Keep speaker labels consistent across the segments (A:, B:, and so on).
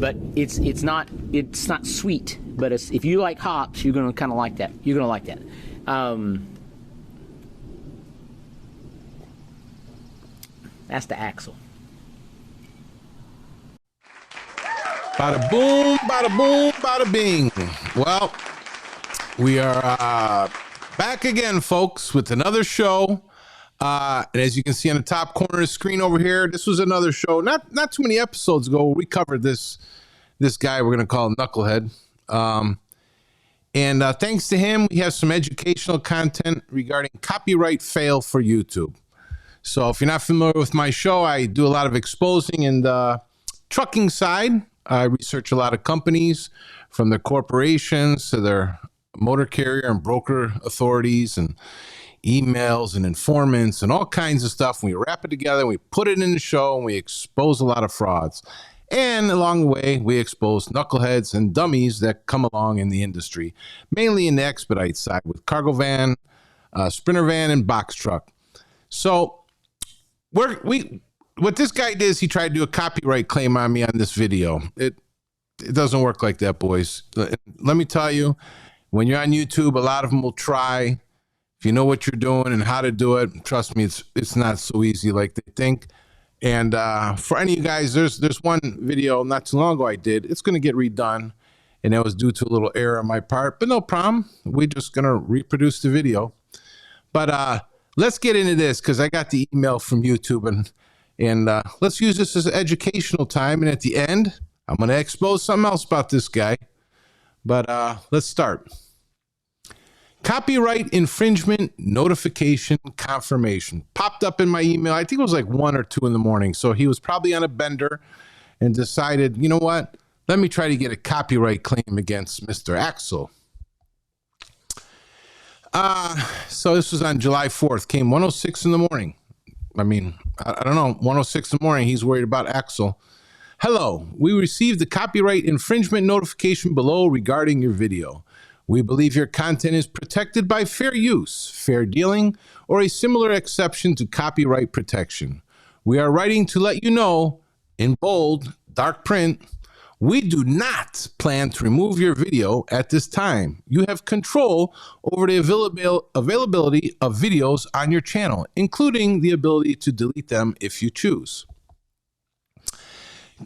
A: but it's not sweet. But if you like hops, you're gonna kind of like that. You're gonna like that. That's the axle.
B: Bada boom, bada boom, bada bing. Well, we are back again, folks, with another show. And as you can see on the top corner of the screen over here, this was another show. Not too many episodes ago, we covered this guy we're going to call Knucklehead. And thanks to him, we have some educational content regarding copyright fail for YouTube. So if you're not familiar with my show, I do a lot of exposing in the trucking side. I research a lot of companies, from their corporations to their motor carrier and broker authorities and emails and informants and all kinds of stuff. We wrap it together, and we put it in the show, and we expose a lot of frauds. And along the way, we expose knuckleheads and dummies that come along in the industry, mainly in the expedite side with cargo van, sprinter van, and box truck. So what this guy did is he tried to do a copyright claim on me on this video. It doesn't work like that, boys. Let me tell you, when you're on YouTube, a lot of them will try. If you know what you're doing and how to do it, trust me, it's not so easy like they think. And for any of you guys, there's one video not too long ago I did. It's going to get redone, and that was due to a little error on my part. But no problem. We're just going to reproduce the video. But let's get into this, because I got the email from YouTube, and let's use this as educational time. And at the end, I'm going to expose something else about this guy. But let's start. Copyright infringement notification confirmation popped up in my email. I think it was like 1 or 2 in the morning. So he was probably on a bender and decided, you know what? Let me try to get a copyright claim against Mr. Axel. So this was on July 4th, came 1:06 in the morning. I mean, I don't know, 1:06 in the morning, he's worried about Axel. Hello, we received the copyright infringement notification below regarding your video. We believe your content is protected by fair use, fair dealing, or a similar exception to copyright protection. We are writing to let you know, in bold, dark print, we do not plan to remove your video at this time. You have control over the availability of videos on your channel, including the ability to delete them if you choose.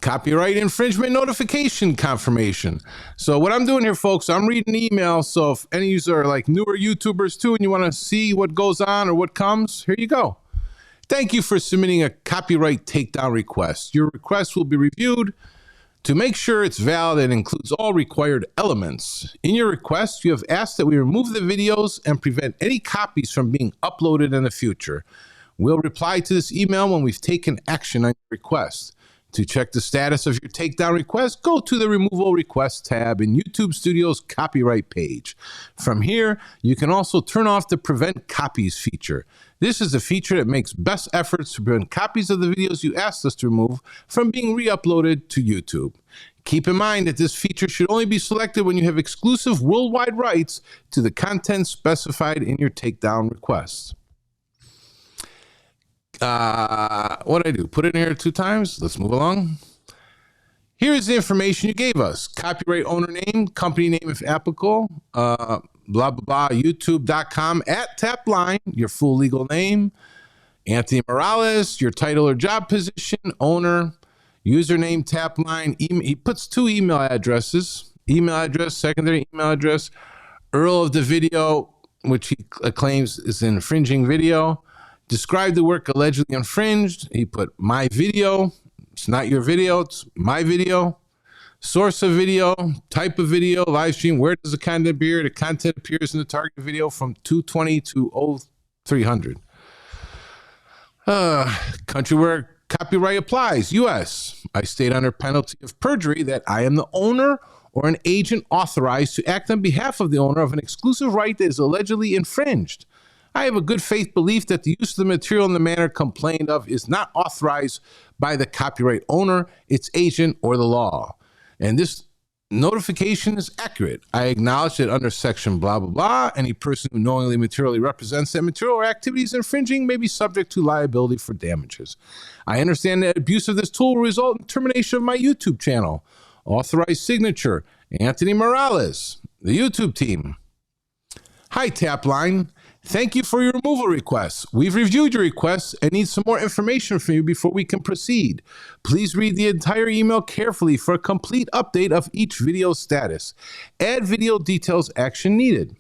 B: Copyright infringement notification confirmation. So what I'm doing here, folks, I'm reading emails. So if any of you are like newer YouTubers too, and you want to see what goes on or what comes, here you go. Thank you for submitting a copyright takedown request. Your request will be reviewed to make sure it's valid and includes all required elements. In your request, you have asked that we remove the videos and prevent any copies from being uploaded in the future. We'll reply to this email when we've taken action on your request. To check the status of your takedown request, go to the Removal Request tab in YouTube Studio's copyright page. From here, you can also turn off the Prevent Copies feature. This is a feature that makes best efforts to prevent copies of the videos you asked us to remove from being re-uploaded to YouTube. Keep in mind that this feature should only be selected when you have exclusive worldwide rights to the content specified in your takedown request. What did I do? Put it in here 2 times. Let's move along. Here is the information you gave us. Copyright owner name, company name if applicable, blah, blah, blah, youtube.com @tapline, your full legal name, Anthony Morales, your title or job position, owner, username, tapline, he puts 2 email addresses, email address, secondary email address, URL of the video, which he claims is an infringing video. Describe the work allegedly infringed. He put my video. It's not your video. It's my video. Source of video, type of video, live stream. Where does the content appear? The content appears in the target video from 220 to 0300. Country where copyright applies, U.S. I state under penalty of perjury that I am the owner or an agent authorized to act on behalf of the owner of an exclusive right that is allegedly infringed. I have a good faith belief that the use of the material in the manner complained of is not authorized by the copyright owner, its agent, or the law. And this notification is accurate. I acknowledge that under section blah, blah, blah, any person who knowingly materially represents that material or activities infringing may be subject to liability for damages. I understand that abuse of this tool will result in termination of my YouTube channel. Authorized signature, Anthony Morales. The YouTube team. Hi, Tapline. Thank you for your removal requests. We've reviewed your requests and need some more information from you before we can proceed. Please read the entire email carefully for a complete update of each video status. Add video details action needed.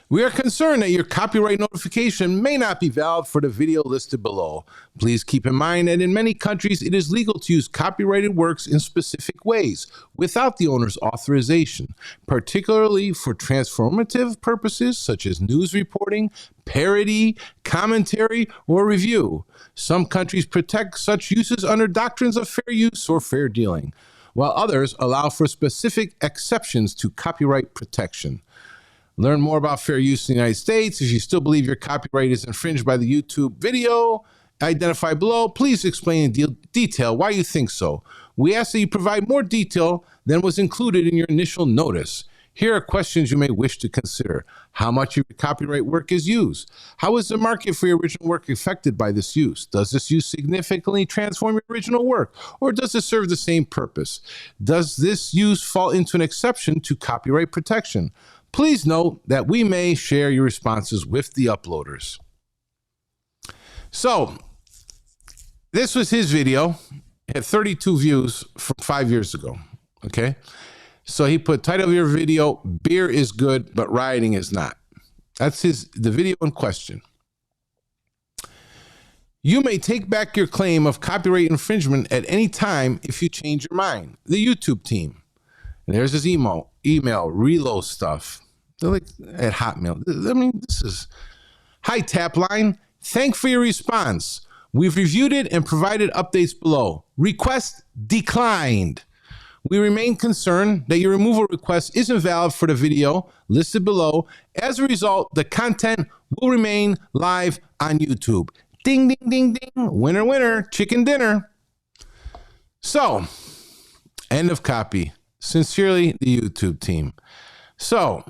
B: We are concerned that your copyright notification may not be valid for the video listed below. Please keep in mind that in many countries it is legal to use copyrighted works in specific ways without the owner's authorization, particularly for transformative purposes such as news reporting, parody, commentary, or review. Some countries protect such uses under doctrines of fair use or fair dealing, while others allow for specific exceptions to copyright protection. Learn more about fair use in the United States. If you still believe your copyright is infringed by the YouTube video identified below, please explain in detail why you think so. We ask that you provide more detail than was included in your initial notice. Here are questions you may wish to consider. How much of your copyright work is used? How is the market for your original work affected by this use? Does this use significantly transform your original work, or does it serve the same purpose? Does this use fall into an exception to copyright protection? Please note that we may share your responses with the uploaders. So, this was his video. It had 32 views from 5 years ago, okay? So he put, title of your video, beer is good, but rioting is not. That's the video in question. You may take back your claim of copyright infringement at any time if you change your mind. The YouTube team. And there's his email, reload stuff. They're like at Hotmail. I mean, this is... Hi, Tapline. Thanks for your response. We've reviewed it and provided updates below. Request declined. We remain concerned that your removal request isn't valid for the video listed below. As a result, the content will remain live on YouTube. Ding, ding, ding, ding. Winner, winner. Chicken dinner. So, end of copy. Sincerely, the YouTube team. So,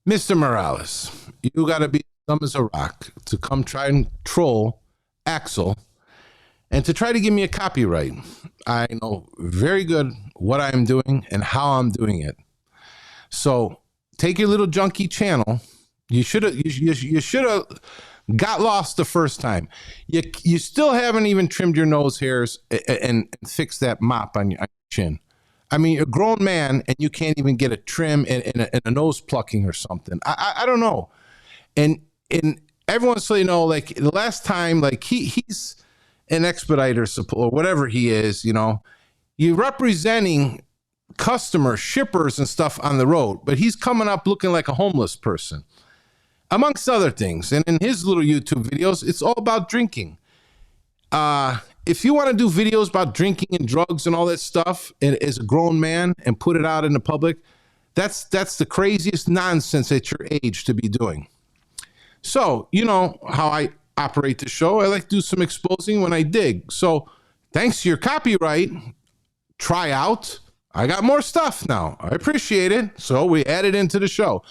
B: Mr. Morales, you got to be dumb as a rock to come try and troll Axel and to try to give me a copyright. I know very good what I'm doing and how I'm doing it. So take your little junky channel. You should have got lost the first time. You still haven't even trimmed your nose hairs and fixed that mop on your chin. I mean, you're a grown man and you can't even get a trim and a nose plucking or something. I don't know. And everyone's so, you know, like the last time, like he's an expediter or whatever he is, you know, you're representing customers, shippers and stuff on the road, but he's coming up looking like a homeless person, amongst other things. And in his little YouTube videos, it's all about drinking. If you want to do videos about drinking and drugs and all that stuff and as a grown man and put it out in the public, that's the craziest nonsense at your age to be doing. So, you know how I operate the show. I like to do some exposing when I dig. So thanks to your copyright tryout, I got more stuff now. I appreciate it. So we added into the show.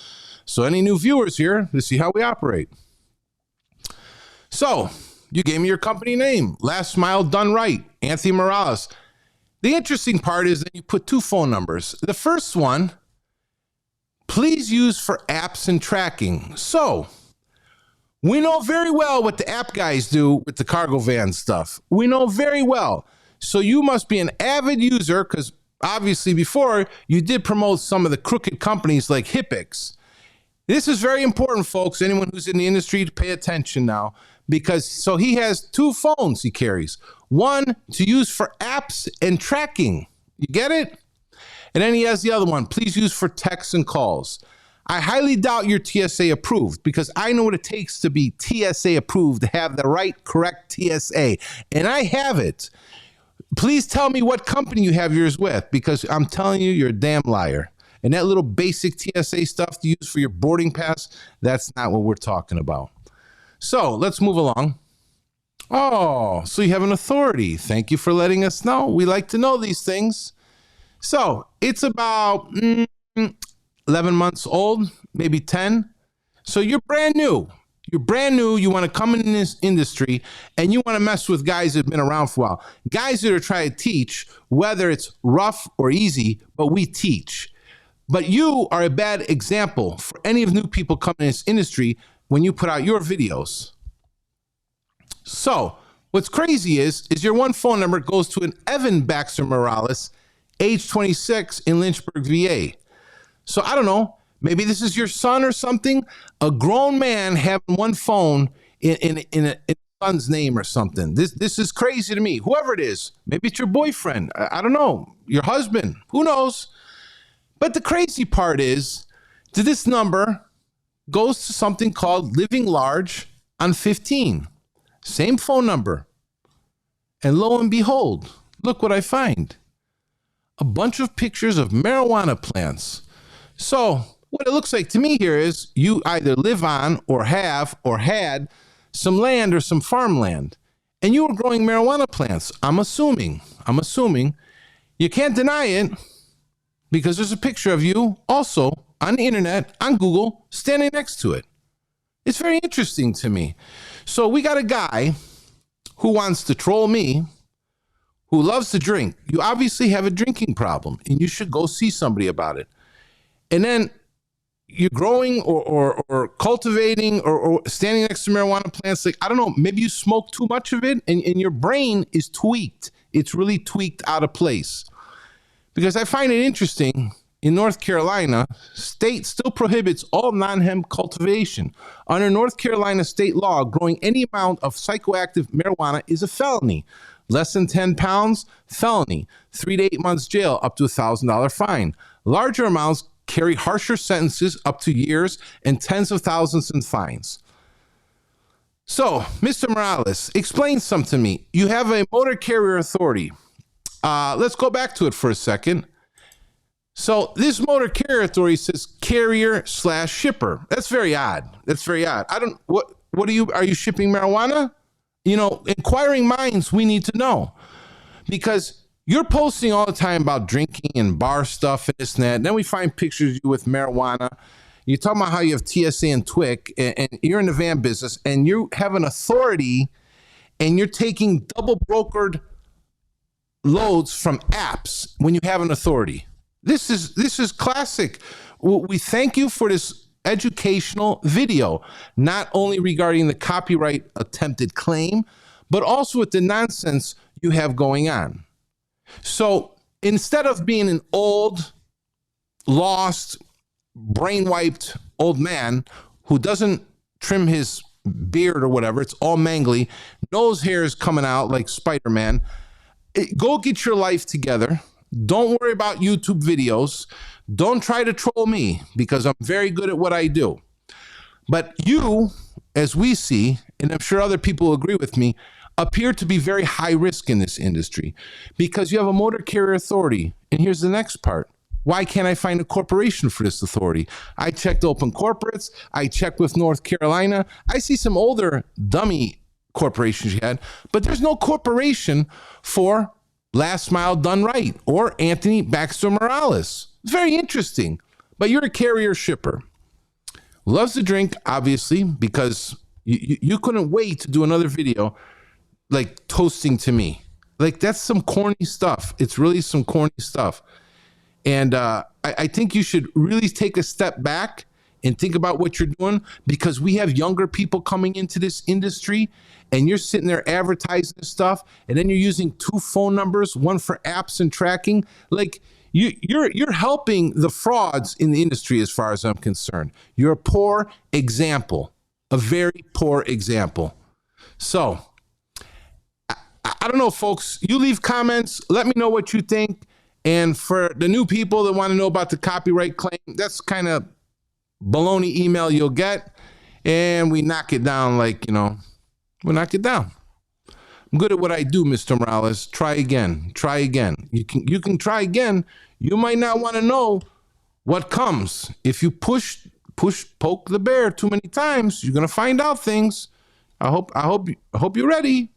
B: So any new viewers here to see how we operate. So you gave me your company name, Last Mile Done Right, Anthony Morales. The interesting part is that you put 2 phone numbers. The first one, please use for apps and tracking. So we know very well what the app guys do with the cargo van stuff. We know very well. So you must be an avid user because obviously before you did promote some of the crooked companies like Hippix. This is very important, folks. Anyone who's in the industry to pay attention now. Because so he has 2 phones he carries. One to use for apps and tracking. You get it? And then he has the other one. Please use for texts and calls. I highly doubt you're TSA approved because I know what it takes to be TSA approved, to have the right, correct TSA. And I have it. Please tell me what company you have yours with because I'm telling you, you're a damn liar. And that little basic TSA stuff to use for your boarding pass, that's not what we're talking about. So let's move along. Oh, so you have an authority. Thank you for letting us know. We like to know these things. So it's about 11 months old, maybe 10. So you're brand new. You're brand new. You want to come in this industry and you want to mess with guys that have been around for a while. Guys that are trying to teach, whether it's rough or easy, but we teach. But you are a bad example for any of new people coming in this industry when you put out your videos. So what's crazy is your one phone number goes to an Evan Baxter Morales, age 26 in Lynchburg, VA. So I don't know. Maybe this is your son or something. A grown man having one phone in a son's name or something. This is crazy to me. Whoever it is, maybe it's your boyfriend. I don't know. Your husband. Who knows? But the crazy part is that this number goes to something called Living Large on 15. Same phone number. And lo and behold, look what I find. A bunch of pictures of marijuana plants. So what it looks like to me here is you either live on or have or had some land or some farmland, and you were growing marijuana plants. I'm assuming. You can't deny it because there's a picture of you also on the internet, on Google, standing next to it. It's very interesting to me. So we got a guy who wants to troll me, who loves to drink. You obviously have a drinking problem, and you should go see somebody about it. And then you're growing or cultivating or standing next to marijuana plants. Like, I don't know, maybe you smoke too much of it and your brain is tweaked. It's really tweaked out of place. Because I find it interesting, in North Carolina, state still prohibits all non-hemp cultivation. Under North Carolina state law, growing any amount of psychoactive marijuana is a felony. Less than 10 pounds, felony. 3 to 8 months jail, up to $1,000 fine. Larger amounts carry harsher sentences, up to years, and tens of thousands in fines. So, Mr. Morales, explain something to me. You have a motor carrier authority. Let's go back to it for a second. So this motor carrier authority says carrier/shipper. That's very odd. What are you shipping marijuana? You know, inquiring minds, we need to know. Because you're posting all the time about drinking and bar stuff and this and that. And then we find pictures of you with marijuana. You're talking about how you have TSA and TWIC, and you're in the van business, and you have an authority, and you're taking double brokered loads from apps when you have an authority. This is classic. We thank you for this educational video, not only regarding the copyright attempted claim, but also with the nonsense you have going on. So instead of being an old, lost, brain-wiped old man who doesn't trim his beard or whatever, it's all mangly, nose hair is coming out like Spider-Man, go get your life together. Don't worry about YouTube videos. Don't try to troll me because I'm very good at what I do. But you, as we see, and I'm sure other people will agree with me, appear to be very high risk in this industry because you have a motor carrier authority. And here's the next part. Why can't I find a corporation for this authority? I checked open corporates. I checked with North Carolina. I see some older dummy corporations you had, but there's no corporation for Last Mile Done Right or Anthony Baxter Morales. Very interesting. But you're a carrier shipper. Loves to drink, obviously, because you couldn't wait to do another video like toasting to me. Like, that's some corny stuff. It's really some corny stuff. And I think you should really take a step back and think about what you're doing, because we have younger people coming into this industry and you're sitting there advertising this stuff, and then you're using 2 phone numbers, one for apps and tracking. Like, you're helping the frauds in the industry as far as I'm concerned. You're a poor example, a very poor example. So I don't know, folks. You leave comments. Let me know what you think. And for the new people that want to know about the copyright claim, that's kind of baloney email you'll get. And we knock it down like, we knock it down. I'm good at what I do, Mr. Morales. Try again. Try again. You can try again. You might not want to know what comes. If you poke the bear too many times, you're gonna find out things. I hope you're ready.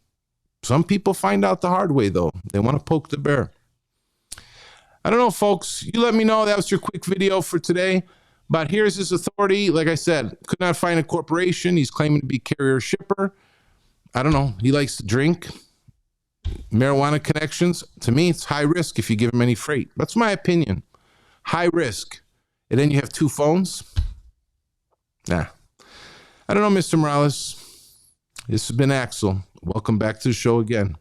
B: Some people find out the hard way though. They want to poke the bear. I don't know, folks. You let me know. That was your quick video for today. But here's his authority. Like I said, could not find a corporation. He's claiming to be carrier shipper. I don't know. He likes to drink. Marijuana connections. To me, it's high risk if you give him any freight. That's my opinion. High risk. And then you have 2 phones. Nah. I don't know, Mr. Morales. This has been Axel. Welcome back to the show again.